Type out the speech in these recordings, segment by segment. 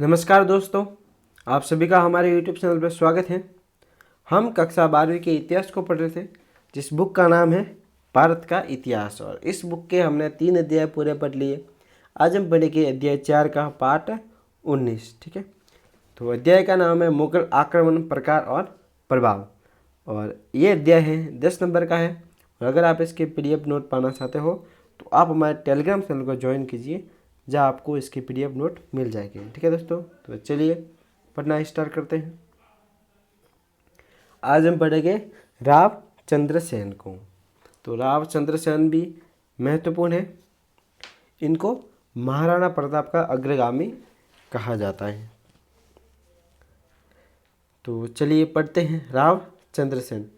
नमस्कार दोस्तों, आप सभी का हमारे YouTube चैनल पर स्वागत है। हम कक्षा 12वीं के इतिहास को पढ़ रहे थे, जिस बुक का नाम है भारत का इतिहास। और इस बुक के हमने 3 अध्याय पूरे पढ़ लिए। आज हम पढ़ेंगे अध्याय 4 का पाठ 19। ठीक है, तो अध्याय का नाम है मुगल आक्रमण, प्रकार और प्रभाव। और ये अध्याय है 10 नंबर का है। और अगर आप इसके PDF नोट पाना चाहते हो तो आप हमारे टेलीग्राम चैनल को ज्वाइन कीजिए, जहाँ आपको इसके PDF नोट मिल जाएंगे। ठीक है दोस्तों, तो चलिए पढ़ना स्टार्ट करते हैं। आज हम पढ़ेंगे राव चंद्रसेन को। तो राव चंद्रसेन भी महत्वपूर्ण है। इनको महाराणा प्रताप का अग्रगामी कहा जाता है। तो चलिए पढ़ते हैं। राव चंद्रसेन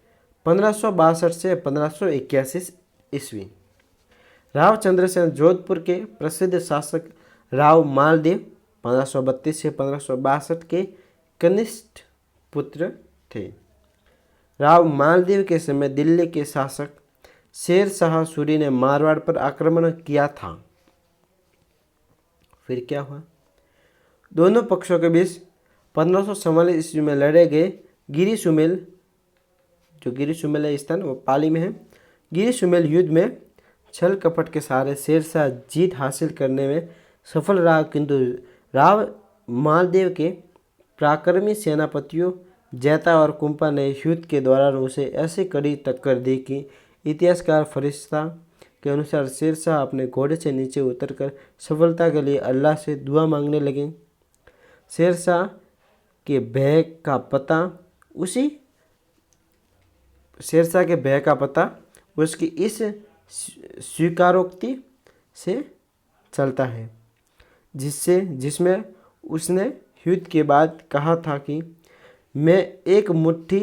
1562 से 1581 ईस्वी। राव चंद्रसेन जोधपुर के प्रसिद्ध शासक राव मालदेव 1532 से 1562 के कनिष्ठ पुत्र थे। राव मालदेव के समय दिल्ली के शासक शेर शाह सूरी ने मारवाड़ पर आक्रमण किया था। फिर क्या हुआ? दोनों पक्षों के बीच 1544 ईस्वी में लड़े गए गिरी सुमेल, जो गिरी सुमेल है स्थान वो पाली में है, गिरी सुमेल युद्ध में छल कपट के सहारे शेरशाह जीत हासिल करने में सफल रहा, किंतु राव मालदेव के पराक्रमी सेनापतियों जैता और कुंपा ने युद्ध के दौरान उसे ऐसी कड़ी टक्कर दी कि इतिहासकार फरिश्ता के अनुसार शेरशाह अपने घोड़े से नीचे उतरकर सफलता के लिए अल्लाह से दुआ मांगने लगे। शेरशाह के भय का पता उसकी इस स्वीकारोक्ति से चलता है, जिसमें उसने युद्ध के बाद कहा था कि मैं एक मुट्ठी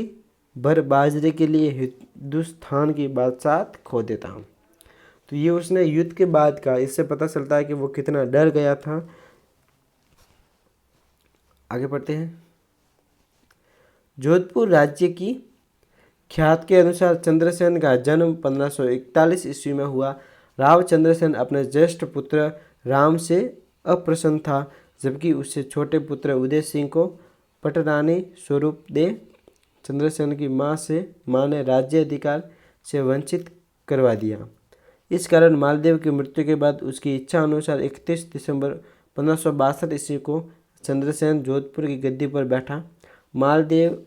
भर बाजरे के लिए हिंदुस्तान की बादशाहत खो देता हूँ। तो ये उसने युद्ध के बाद का, इससे पता चलता है कि वो कितना डर गया था। आगे पढ़ते हैं। जोधपुर राज्य की ख्यात के अनुसार चंद्रसेन का जन्म 1541 ईस्वी में हुआ। राव चंद्रसेन अपने ज्येष्ठ पुत्र राम से अप्रसन्न था, जबकि उससे छोटे पुत्र उदय सिंह को पटरानी स्वरूप दे चंद्रसेन की माँ ने राज्य अधिकार से वंचित करवा दिया। इस कारण मालदेव की मृत्यु के बाद उसकी इच्छा अनुसार 31 दिसंबर 1562 ईस्वी को चंद्रसेन जोधपुर की गद्दी पर बैठा। मालदेव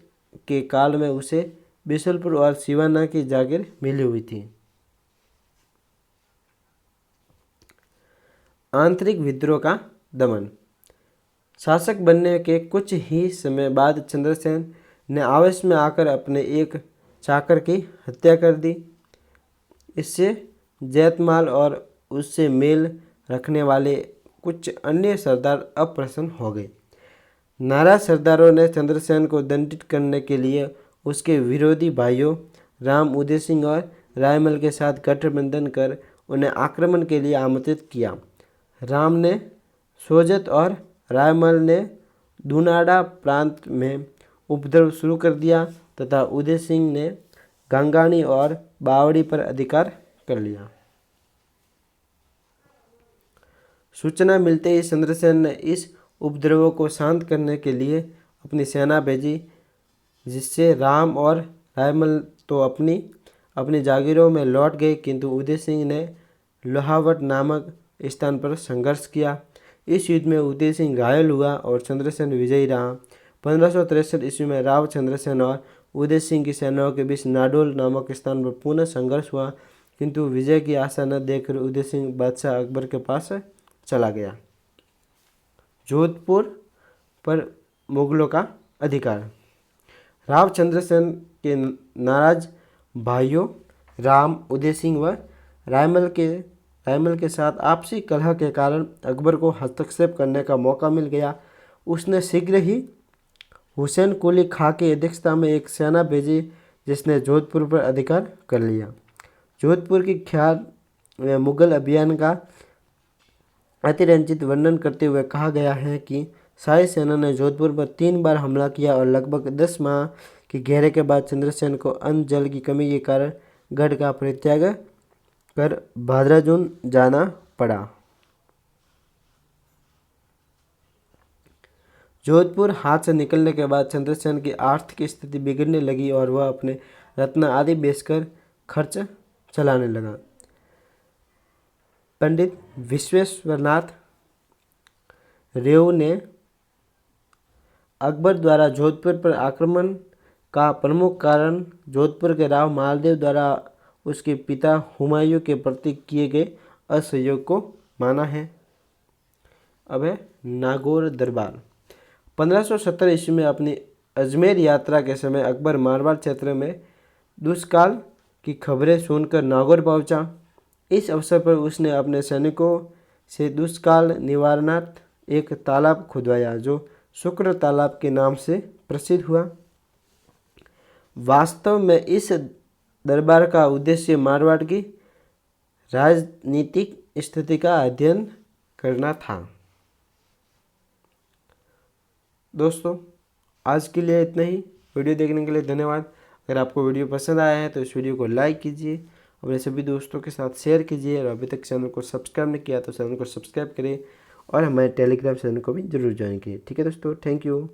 के काल में उसे बिशलपुर और सिवाना की जागीर मिली हुई थी। आंतरिक विद्रोह का दमन। शासक बनने के कुछ ही समय बाद चंद्रसेन ने आवेश में आकर अपने एक चाकर की हत्या कर दी। इससे जैतमाल और उससे मेल रखने वाले कुछ अन्य सरदार अप्रसन्न हो गए। नाराज सरदारों ने चंद्रसेन को दंडित करने के लिए उसके विरोधी भाइयों राम, उदय सिंह और रायमल के साथ गठबंधन कर उन्हें आक्रमण के लिए आमंत्रित किया। राम ने सोजत और रायमल ने दूनाडा प्रांत में उपद्रव शुरू कर दिया तथा उदय सिंह ने गंगानी और बावड़ी पर अधिकार कर लिया। सूचना मिलते ही चंद्रसेन ने इस उपद्रवों को शांत करने के लिए अपनी सेना भेजी, जिससे राम और रायमल तो अपनी जागीरों में लौट गए, किंतु उदय सिंह ने लोहावट नामक स्थान पर संघर्ष किया। इस युद्ध में उदय सिंह घायल हुआ और चंद्रसेन विजयी रहा। 1563 ईस्वी में राव चंद्रसेन और उदय सिंह की सेनाओं के बीच नाडोल नामक स्थान पर पुनः संघर्ष हुआ, किंतु विजय की आशा न देखकर उदय सिंह बादशाह अकबर के पास चला गया। जोधपुर पर मुगलों का अधिकार। राव चंद्रसेन के नाराज भाइयों राम, उदय सिंह व रायमल के साथ आपसी कलह के कारण अकबर को हस्तक्षेप करने का मौका मिल गया। उसने शीघ्र ही हुसैन कुली खां की अध्यक्षता में एक सेना भेजी, जिसने जोधपुर पर अधिकार कर लिया। जोधपुर की ख्याल में मुगल अभियान का अतिरंजित वर्णन करते हुए कहा गया है कि शाही सेना ने जोधपुर पर 3 बार हमला किया और लगभग 10 माह के घेरे के बाद चंद्रसेन को अन्न जल की कमी के कारण गढ़ का परित्याग कर भादराजून जाना पड़ा। जोधपुर हाथ से निकलने के बाद चंद्रसेन की आर्थिक स्थिति बिगड़ने लगी और वह अपने रत्न आदि बेचकर खर्च चलाने लगा। पंडित विश्वेश्वरनाथ रेव ने अकबर द्वारा जोधपुर पर आक्रमण का प्रमुख कारण जोधपुर के राव मालदेव द्वारा उसके पिता हुमायूं के प्रति किए गए असहयोग को माना है। अब है नागौर दरबार। 1570 ईस्वी में अपनी अजमेर यात्रा के समय अकबर मारवाड़ क्षेत्र में दुष्काल की खबरें सुनकर नागौर पहुंचा। इस अवसर पर उसने अपने सैनिकों से दुष्काल निवारणार्थ एक तालाब खुदवाया जो शुक्र तालाब के नाम से प्रसिद्ध हुआ। वास्तव में इस दरबार का उद्देश्य मारवाड़ की राजनीतिक स्थिति का अध्ययन करना था। दोस्तों, आज के लिए इतना ही। वीडियो देखने के लिए धन्यवाद। अगर आपको वीडियो पसंद आया है तो इस वीडियो को लाइक कीजिए, अपने सभी दोस्तों के साथ शेयर कीजिए और अभी तक चैनल को सब्सक्राइब नहीं किया तो चैनल को सब्सक्राइब करें और हमारे टेलीग्राम चैनल को भी जरूर ज्वाइन कीजिए। ठीक है दोस्तों, थैंक यू।